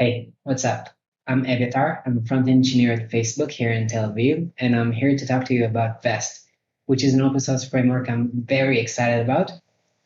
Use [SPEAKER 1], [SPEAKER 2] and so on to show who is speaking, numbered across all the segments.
[SPEAKER 1] Hey, what's up? I'm Evyatar. I'm a front engineer at Facebook here in Tel Aviv, and I'm here to talk to you about Vest, which is an open source framework I'm very excited about.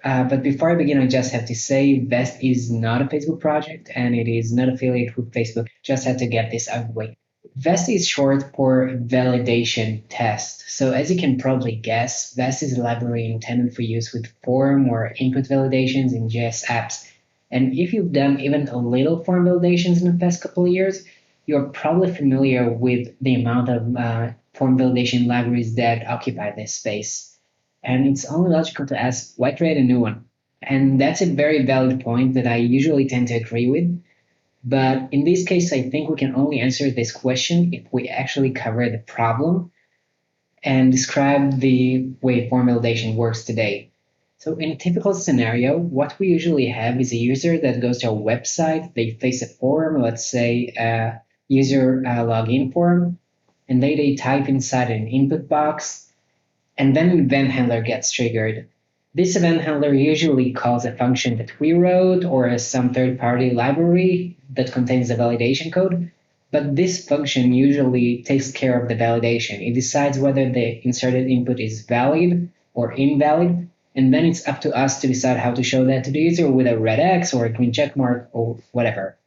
[SPEAKER 1] But before I begin, I just have to say Vest is not a Facebook project and it is not affiliated with Facebook. Just had to get this out of the way. Vest is short for validation test. So as you can probably guess, Vest is a library intended for use with form or input validations in JS apps. And if you've done even a little form validations in the past couple of years, you're probably familiar with the amount of form validation libraries that occupy this space. And it's only logical to ask, why create a new one? And that's a very valid point that I usually tend to agree with. But in this case, I think we can only answer this question if we actually cover the problem and describe the way form validation works today. So in a typical scenario, what we usually have is a user that goes to a website, they face a form, let's say a user login form, and they type inside an input box, and then an event handler gets triggered. This event handler usually calls a function that we wrote or some third-party library that contains the validation code, but this function usually takes care of the validation. It decides whether the inserted input is valid or invalid, and then it's up to us to decide how to show that to the user with a red X or a green check mark or whatever.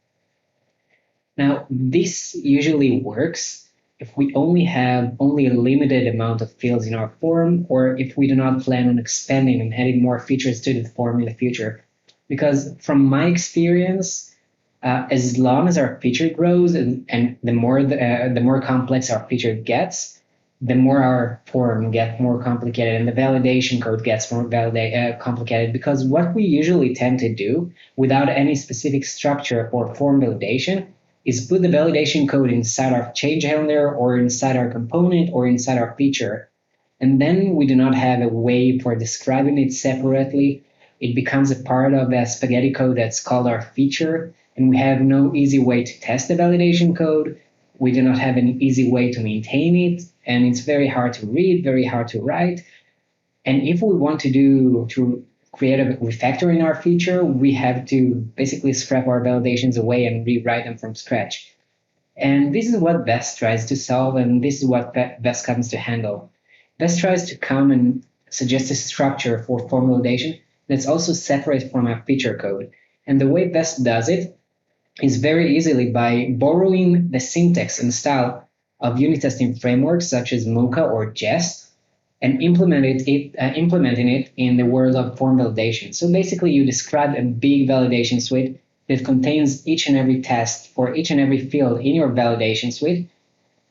[SPEAKER 1] Now, this usually works if we only have a limited amount of fields in our form, or if we do not plan on expanding and adding more features to the form in the future. Because from my experience, as long as our feature grows and the more complex our feature gets, the more our form gets more complicated and the validation code gets more complicated, because what we usually tend to do without any specific structure for form validation is put the validation code inside our change handler or inside our component or inside our feature. And then we do not have a way for describing it separately. It becomes a part of a spaghetti code that's called our feature, and we have no easy way to test the validation code. We do not have an easy way to maintain it, and it's very hard to read, very hard to write. And if we want to create a refactor in our feature, we have to basically scrap our validations away and rewrite them from scratch. And this is what Vest tries to solve, and this is what Vest comes to handle. Vest tries to come and suggest a structure for form validation that's also separate from our feature code. And the way Vest does it is very easily by borrowing the syntax and style of unit testing frameworks such as Mocha or Jest and implementing it in the world of form validation. So basically you describe a big validation suite that contains each and every test for each and every field in your validation suite,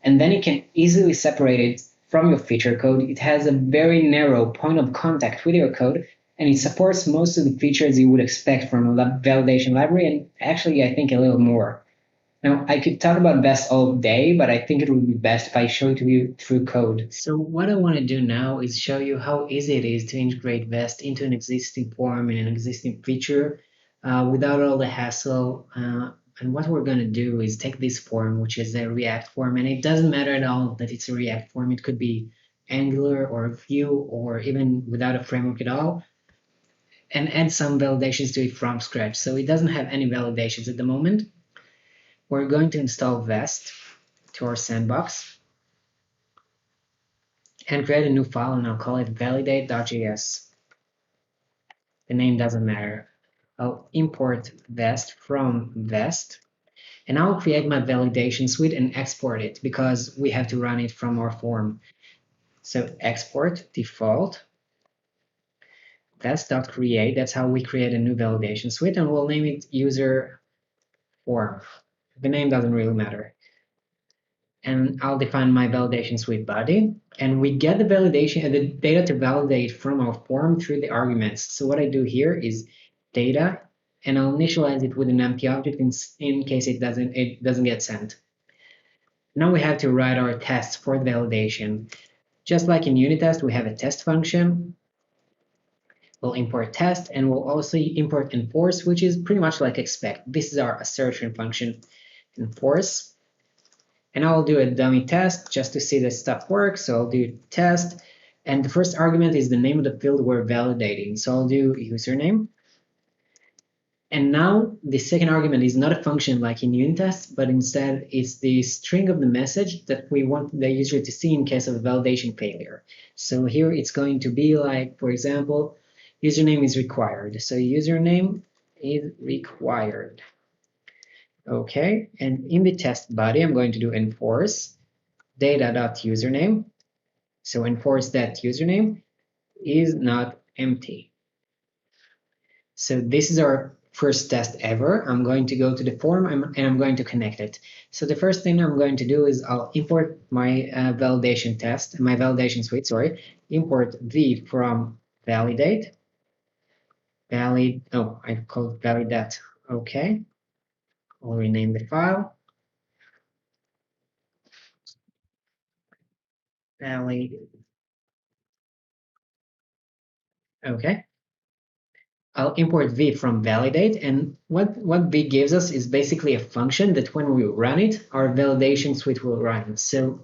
[SPEAKER 1] and then you can easily separate it from your feature code. It has a very narrow point of contact with your code, and it supports most of the features you would expect from a validation library, and actually I think a little more. Now, I could talk about Vest all day, but I think it would be best if I show it to you through code. So what I want to do now is show you how easy it is to integrate Vest into an existing form and an existing feature without all the hassle. And what we're going to do is take this form, which is a React form, and it doesn't matter at all that it's a React form. It could be Angular or Vue or even without a framework at all, and add some validations to it from scratch. So it doesn't have any validations at the moment. We're going to install Vest to our sandbox and create a new file, and I'll call it validate.js. The name doesn't matter. I'll import Vest from Vest, and I'll create my validation suite and export it because we have to run it from our form. So export default vest.create. That's how we create a new validation suite, and we'll name it user form. The name doesn't really matter. And I'll define my validation suite body, and we get the data to validate from our form through the arguments. So what I do here is data, and I'll initialize it with an empty object in case it doesn't get sent. Now we have to write our tests for the validation. Just like in unit test, we have a test function. We'll import test, and we'll also import enforce, which is pretty much like expect. This is our assertion function, enforce. And I'll do a dummy test just to see that stuff works. So I'll do test, and the first argument is the name of the field we're validating. So I'll do username. And now the second argument is not a function like in unit tests, but instead it's the string of the message that we want the user to see in case of a validation failure. So here it's going to be like, for example, username is required. So username is required. Okay, and in the test body, I'm going to do enforce data.username. So enforce that username is not empty. So this is our first test ever. I'm going to go to the form and I'm going to connect it. So the first thing I'm going to do is I'll import my validation test, my validation suite, sorry, import v from validate, I called validat, okay. I'll rename the file, valid, okay. I'll import v from validate, and what v gives us is basically a function that when we run it, our validation suite will run. So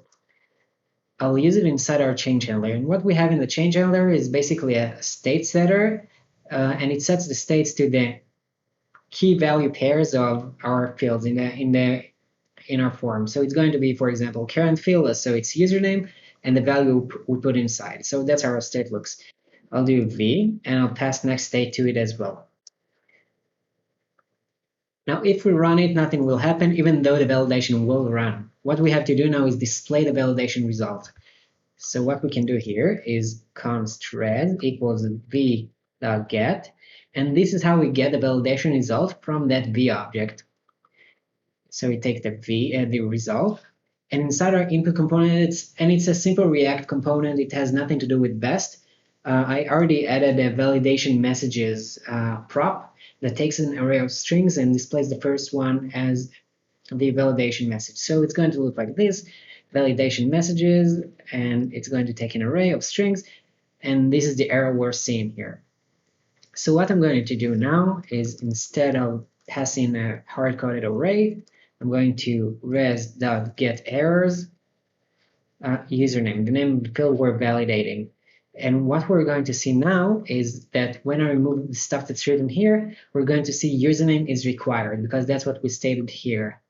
[SPEAKER 1] I'll use it inside our change handler. And what we have in the change handler is basically a state setter, and it sets the states to the key value pairs of our fields in our form. So it's going to be, for example, current field, so it's username and the value we put inside. So that's how our state looks. I'll do v, and I'll pass next state to it as well. Now, if we run it, nothing will happen, even though the validation will run. What we have to do now is display the validation result. So what we can do here is const red equals v.get, and this is how we get the validation result from that v object. So we take the result, and inside our input component, it's a simple React component. It has nothing to do with best. I already added a validation messages prop that takes an array of strings and displays the first one as the validation message. So it's going to look like this, validation messages, and it's going to take an array of strings, and this is the error we're seeing here. So what I'm going to do now is, instead of passing a hard-coded array, I'm going to res.getErrors username, the name of the field we're validating. And what we're going to see now is that when I remove the stuff that's written here, we're going to see username is required, because that's what we stated here.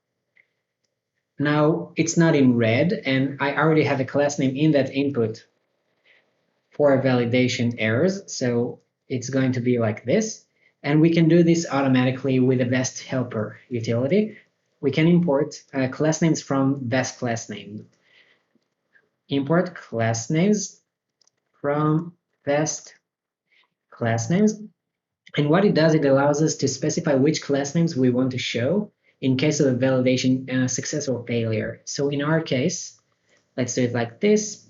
[SPEAKER 1] Now, it's not in red, and I already have a class name in that input for validation errors, so it's going to be like this. And we can do this automatically with the best helper utility. We can import class names from best class name. Import class names from best class names. And what it does, it allows us to specify which class names we want to show in case of a validation success or failure. So in our case, let's do it like this.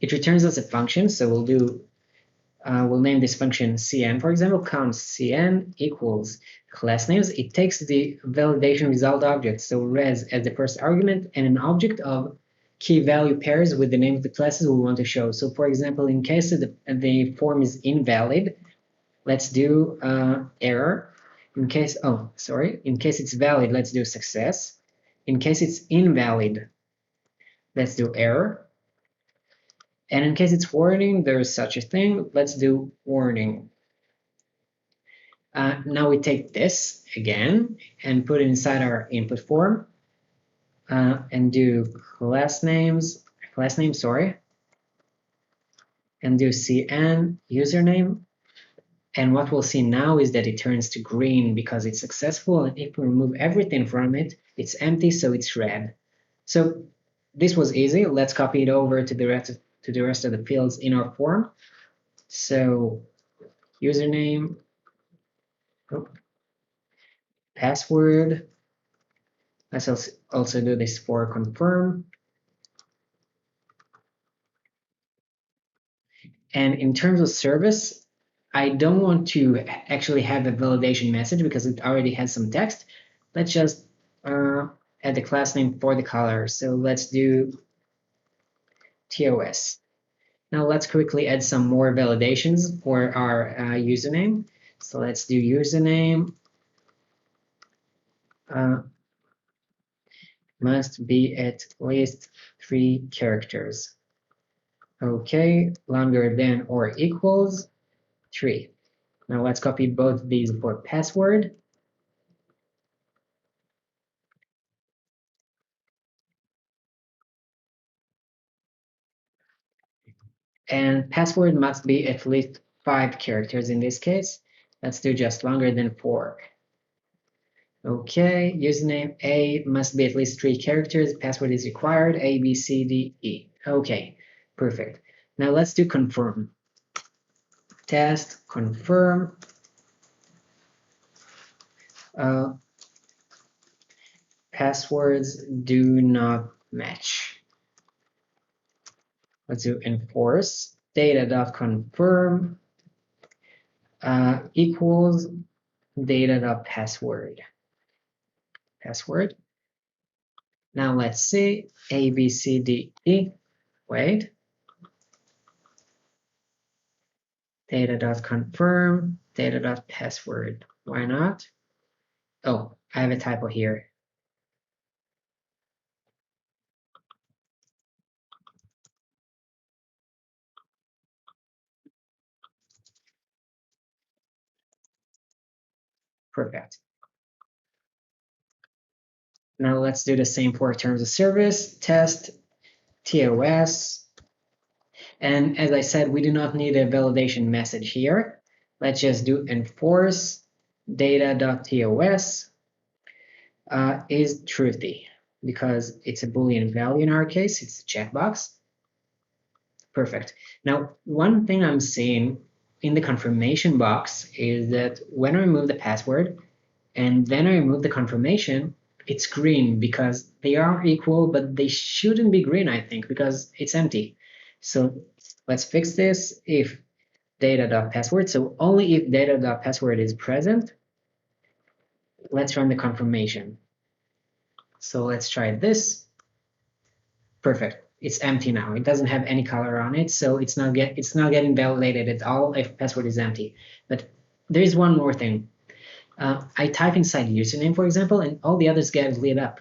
[SPEAKER 1] It returns us a function, so we'll name this function cn, for example, const cn equals class names. It takes the validation result object, so res as the first argument, and an object of key value pairs with the name of the classes we want to show. So for example, in case the form is invalid, let's do error. In case it's valid, let's do success. In case it's invalid, let's do error. And in case it's warning, there is such a thing, let's do warning. Now we take this again and put it inside our input form and do class name, and do cn username. And what we'll see now is that it turns to green because it's successful. And if we remove everything from it, it's empty, so it's red. So this was easy. Let's copy it over to the rest of the fields in our form. So username, password. Let's also do this for confirm. And in terms of service, I don't want to actually have a validation message because it already has some text. Let's just add the class name for the color. So let's do TOS. Now let's quickly add some more validations for our username. So let's do username must be at least 3 characters. Okay, longer than or equals 3. Now let's copy both these for password. And password must be at least 5 characters in this case. Let's do just longer than 4. Okay, username A must be at least 3 characters. Password is required, A, B, C, D, E. Okay, perfect. Now let's do confirm. Test, confirm. Passwords do not match. Let's do enforce. Data.confirm equals data.password. Password. Now let's see A, B, C, D, E. Wait. Data.confirm, data.password. Why not? Oh, I have a typo here. Perfect. Now let's do the same for terms of service, test, TOS. And as I said, we do not need a validation message here. Let's just do enforce data.tos is truthy because it's a Boolean value in our case. It's a checkbox. Perfect. Now, one thing I'm seeing in the confirmation box is that when I remove the password and then I remove the confirmation, it's green because they are equal, but they shouldn't be green, I think, because it's empty. So let's fix this if data.password. So only if data.password is present, let's run the confirmation. So let's try this. Perfect. It's empty now. It doesn't have any color on it, so it's not getting validated at all if password is empty. But there is one more thing. I type inside username, for example, and all the others get lit up.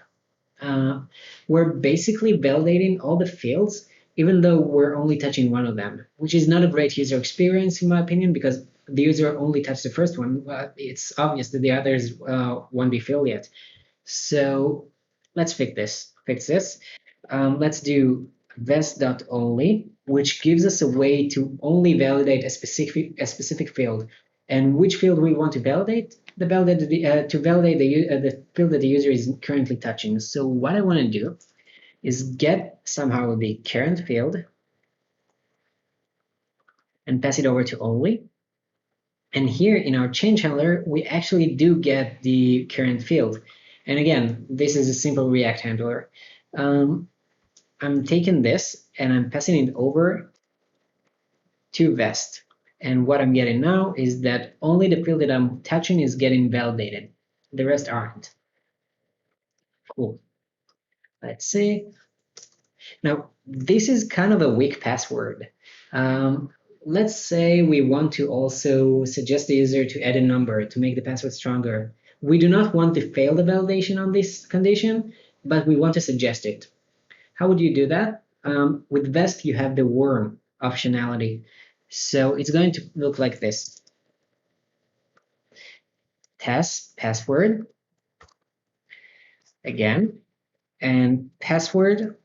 [SPEAKER 1] We're basically validating all the fields, even though we're only touching one of them, which is not a great user experience, in my opinion, because the user only touched the first one. It's obvious that the others won't be filled yet. So let's fix this. Let's do vest.only, which gives us a way to only validate a specific field. And which field we want to validate? To validate the field that the user is currently touching. So what I want to do is get somehow the current field and pass it over to only. And here in our change handler, we actually do get the current field. And again, this is a simple React handler. I'm taking this and I'm passing it over to Vest. And what I'm getting now is that only the field that I'm touching is getting validated. The rest aren't. Cool. Let's see. Now, this is kind of a weak password. Let's say we want to also suggest the user to add a number to make the password stronger. We do not want to fail the validation on this condition, but we want to suggest it. How would you do that? With Vest, you have the worm optionality. So it's going to look like this. Test password again, and password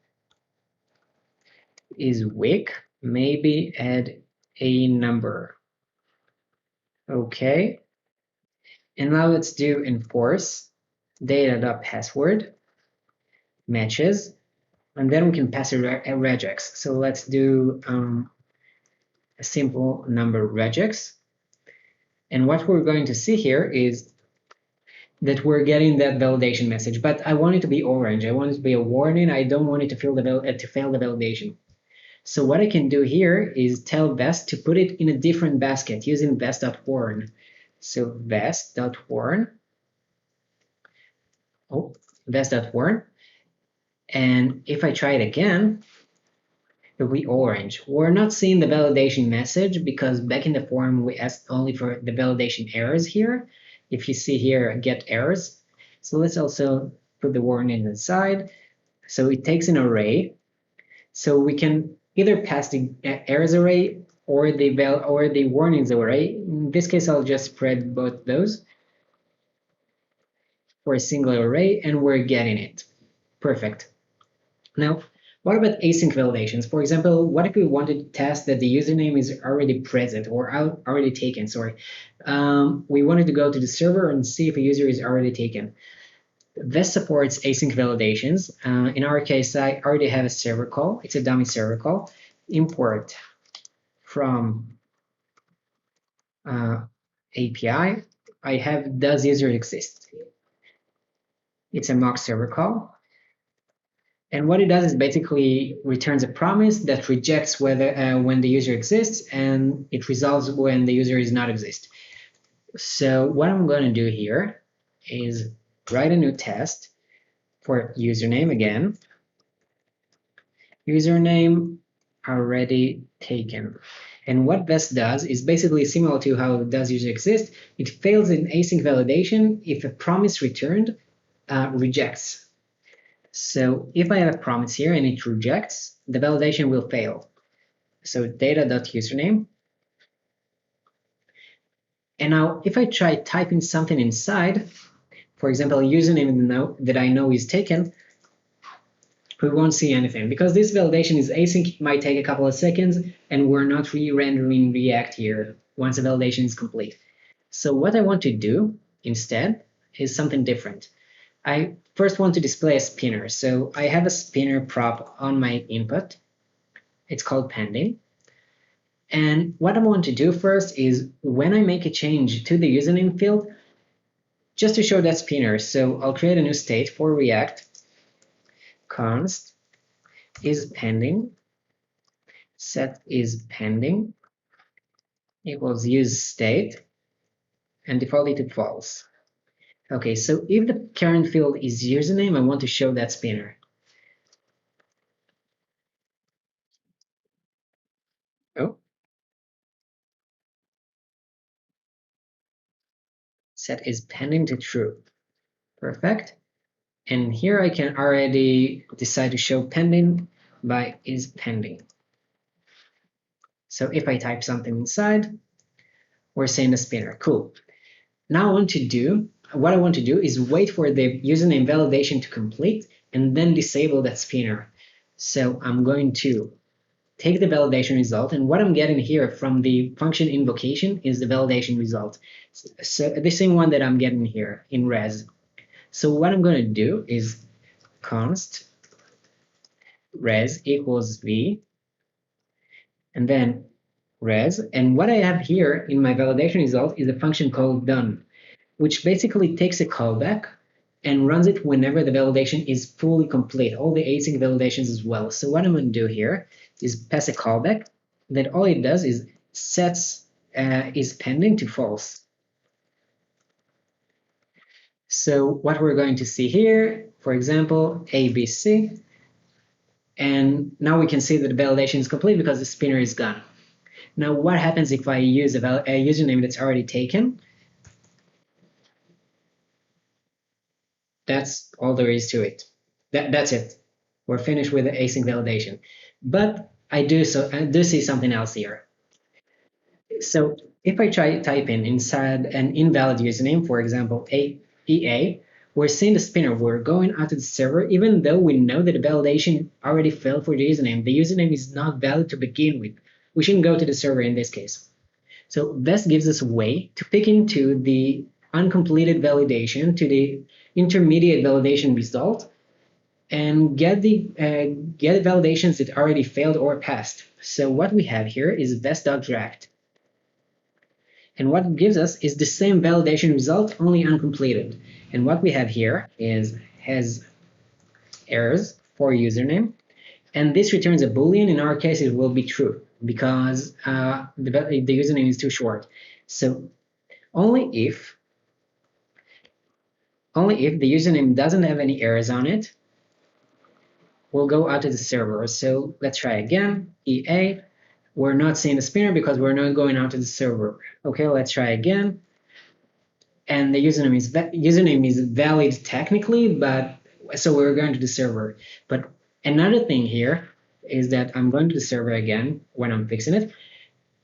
[SPEAKER 1] is weak. Maybe add a number. Okay. And now let's do enforce data.password matches, and then we can pass a regex. So let's do a simple number regex. And what we're going to see here is that we're getting that validation message, but I want it to be orange. I want it to be a warning. I don't want it to fail the validation. So what I can do here is tell Vest to put it in a different basket using vest.warn. So vest.warn. Oh, vest.warn. And if I try it again, it'll be orange. We're not seeing the validation message because back in the form we asked only for the validation errors here. If you see here, get errors. So let's also put the warning inside. So it takes an array. So we can either pass the errors array or the warnings array. In this case, I'll just spread both those for a single array, and we're getting it. Perfect. Now, What about async validations? For example, what if we wanted to test that the username is already present or already taken? Sorry, we wanted to go to the server and see if a user is already taken. This supports async validations. In our case, I already have a server call. It's a dummy server call. Import from API. I have does user exist. It's a mock server call. And what it does is basically returns a promise that rejects whether when the user exists, and it resolves when the user is not exist. So what I'm going to do here is write a new test for username again. Username already taken. And what this does is basically similar to how does user exist. It fails in async validation if a promise returned rejects. So if I have a promise here and it rejects, the validation will fail. So data.username. And now if I try typing something inside, for example, a username that I know is taken, we won't see anything because this validation is async. It might take a couple of seconds and we're not re-rendering React here once the validation is complete. So what I want to do instead is something different. I first want to display a spinner. So I have a spinner prop on my input. It's called pending. And what I want to do first is when I make a change to the username field, just to show that spinner. So I'll create a new state for React. Const is pending, set is pending equals use state, and default it to false. Okay, so if the current field is username, I want to show that spinner. Oh, set is pending to true. Perfect. And here I can already decide to show pending by is pending. So if I type something inside, we're saying the spinner. Cool. Now what I want to do is wait for the username validation to complete and then disable that spinner. So I'm going to take the validation result, and what I'm getting here from the function invocation is the validation result. So the same one that I'm getting here in res. So what I'm going to do is const res equals v, and then res, and what I have here in my validation result is a function called done, which basically takes a callback and runs it whenever the validation is fully complete, all the async validations as well. So what I'm going to do here is pass a callback that all it does is sets is pending to false. So what we're going to see here, for example, ABC, and now we can see that the validation is complete because the spinner is gone. Now what happens if I use a username that's already taken? That's all there is to it. That's it. We're finished with the async validation. But I do see something else here. So if I try typing inside an invalid username, for example, EA, we're seeing the spinner. We're going out to the server, even though we know that the validation already failed for the username. The username is not valid to begin with. We shouldn't go to the server in this case. So this gives us a way to pick into the uncompleted validation to the intermediate validation result and get the validations that already failed or passed. So what we have here is best.draft. And what it gives us is the same validation result, only uncompleted. And what we have here has errors for username. And this returns a Boolean. In our case, it will be true because the username is too short. So only if the username doesn't have any errors on it, we'll go out to the server. So let's try again, EA. We're not seeing the spinner because we're not going out to the server. Okay, let's try again. And the username is valid technically, but so we're going to the server. But another thing here is that I'm going to the server again when I'm fixing it.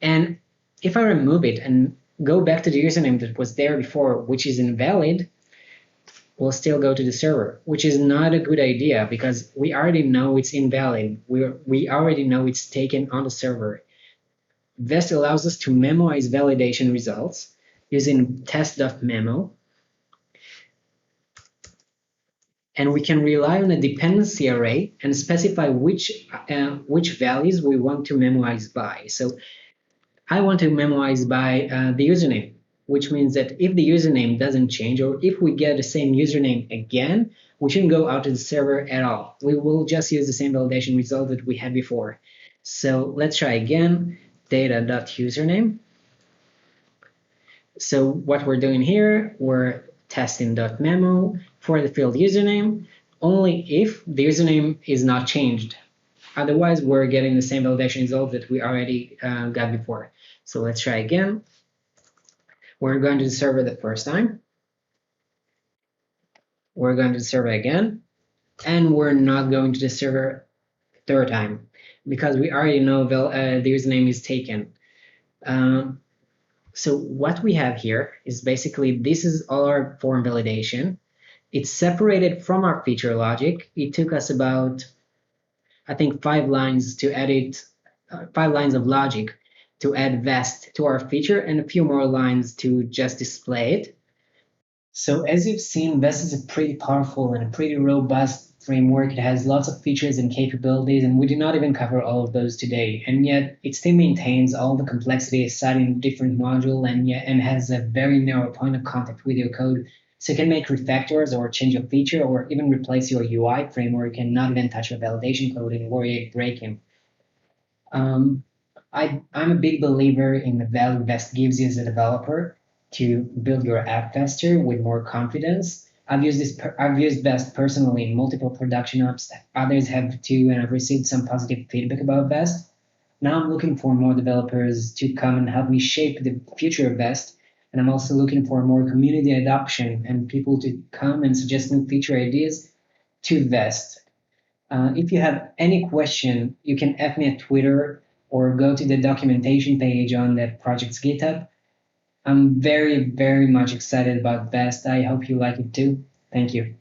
[SPEAKER 1] And if I remove it and go back to the username that was there before, which is invalid, will still go to the server, which is not a good idea because we already know it's invalid. We already know it's taken on the server. Vest allows us to memoize validation results using test.memo, and we can rely on a dependency array and specify which values we want to memoize by. So I want to memoize by the username, which means that if the username doesn't change, or if we get the same username again, we shouldn't go out to the server at all. We will just use the same validation result that we had before. So let's try again, data.username. So what we're doing here, we're testing.memo for the field username, only if the username is not changed. Otherwise, we're getting the same validation result that we already got before. So let's try again. We're going to the server the first time. We're going to the server again. And we're not going to the server third time because we already know the username is taken. So what we have here is basically, this is all our form validation. It's separated from our feature logic. It took us about, I think, 5 lines to edit, 5 lines of logic to add vest to our feature and a few more lines to just display it. So as you've seen, Vest is a pretty powerful and a pretty robust framework. It has lots of features and capabilities, and we did not even cover all of those today. And yet it still maintains all the complexity aside in different modules, and has a very narrow point of contact with your code. So you can make refactors or change a feature or even replace your UI framework and not even touch your validation code and worry about breaking. I'm a big believer in the value Vest gives you as a developer to build your app faster with more confidence. I've used Vest personally in multiple production apps. Others have too, and I've received some positive feedback about Vest. Now I'm looking for more developers to come and help me shape the future of Vest. And I'm also looking for more community adoption and people to come and suggest new feature ideas to Vest. If you have any question, you can F me at Twitter or go to the documentation page on the project's GitHub. I'm very, very much excited about Vest. I hope you like it too. Thank you.